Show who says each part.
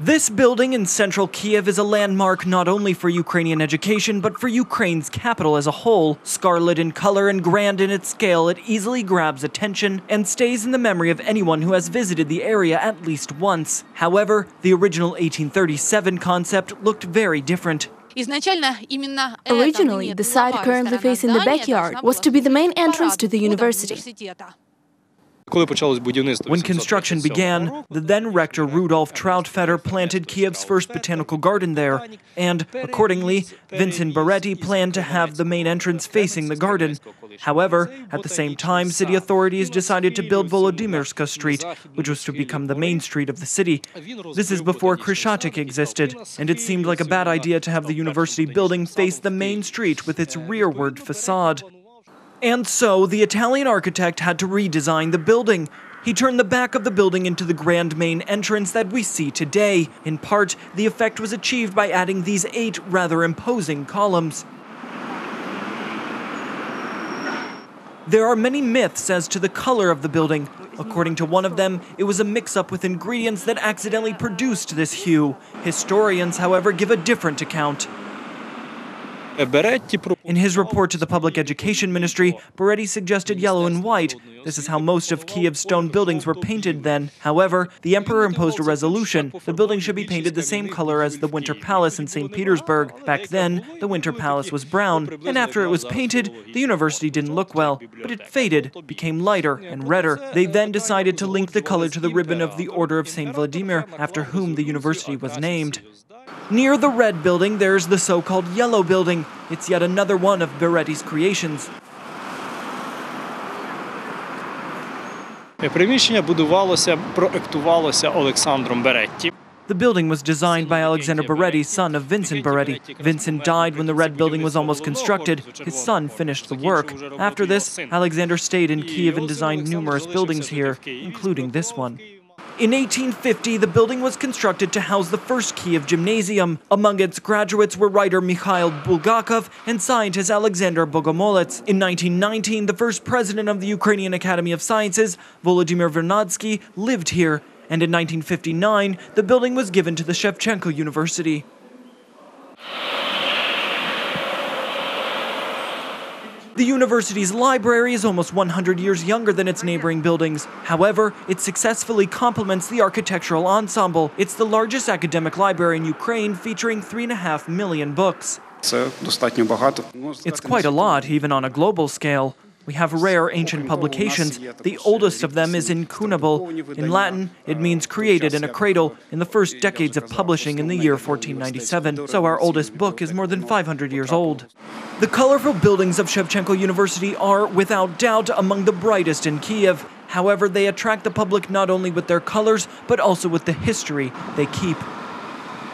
Speaker 1: This building in central Kiev is a landmark not only for Ukrainian education, but for Ukraine's capital as a whole. Scarlet in color and grand in its scale, it easily grabs attention and stays in the memory of anyone who has visited the area at least once. However, the original 1837 concept looked very different.
Speaker 2: Originally, the side currently facing the backyard was to be the main entrance to the university.
Speaker 1: When construction began, the then rector Rudolf Trautfetter planted Kiev's first botanical garden there, and, accordingly, Vincent Beretti planned to have the main entrance facing the garden. However, at the same time, city authorities decided to build Volodymyrska Street, which was to become the main street of the city. This is before Khreshchatyk existed, and it seemed like a bad idea to have the university building face the main street with its rearward facade. And so, the Italian architect had to redesign the building. He turned the back of the building into the grand main entrance that we see today. In part, the effect was achieved by adding these 8 rather imposing columns. There are many myths as to the color of the building. According to one of them, it was a mix-up with ingredients that accidentally produced this hue. Historians, however, give a different account. In his report to the Public Education Ministry, Beretti suggested yellow and white. This is how most of Kiev's stone buildings were painted then. However, the emperor imposed a resolution. The building should be painted the same color as the Winter Palace in St. Petersburg. Back then, the Winter Palace was brown, and after it was painted, the university didn't look well. But it faded, became lighter and redder. They then decided to link the color to the ribbon of the Order of St. Vladimir, after whom the university was named. Near the red building, there's the so-called yellow building. It's yet another one of Beretti's creations. The building was designed by Alexander Beretti, son of Vincent Beretti. Vincent died when the red building was almost constructed. His son finished the work. After this, Alexander stayed in Kiev and designed numerous buildings here, including this one. In 1850, the building was constructed to house the first Kiev gymnasium. Among its graduates were writer Mikhail Bulgakov and scientist Alexander Bogomolets. In 1919, the first president of the Ukrainian Academy of Sciences, Volodymyr Vernadsky, lived here. And in 1959, the building was given to the Shevchenko University. The university's library is almost 100 years younger than its neighboring buildings. However, it successfully complements the architectural ensemble. It's the largest academic library in Ukraine, featuring 3.5 million books. It's quite a lot, even on a global scale. We have rare ancient publications. The oldest of them is incunable. In Latin, it means created in a cradle in the first decades of publishing in the year 1497. So our oldest book is more than 500 years old. The colorful buildings of Shevchenko University are, without doubt, among the brightest in Kiev. However, they attract the public not only with their colors, but also with the history they keep.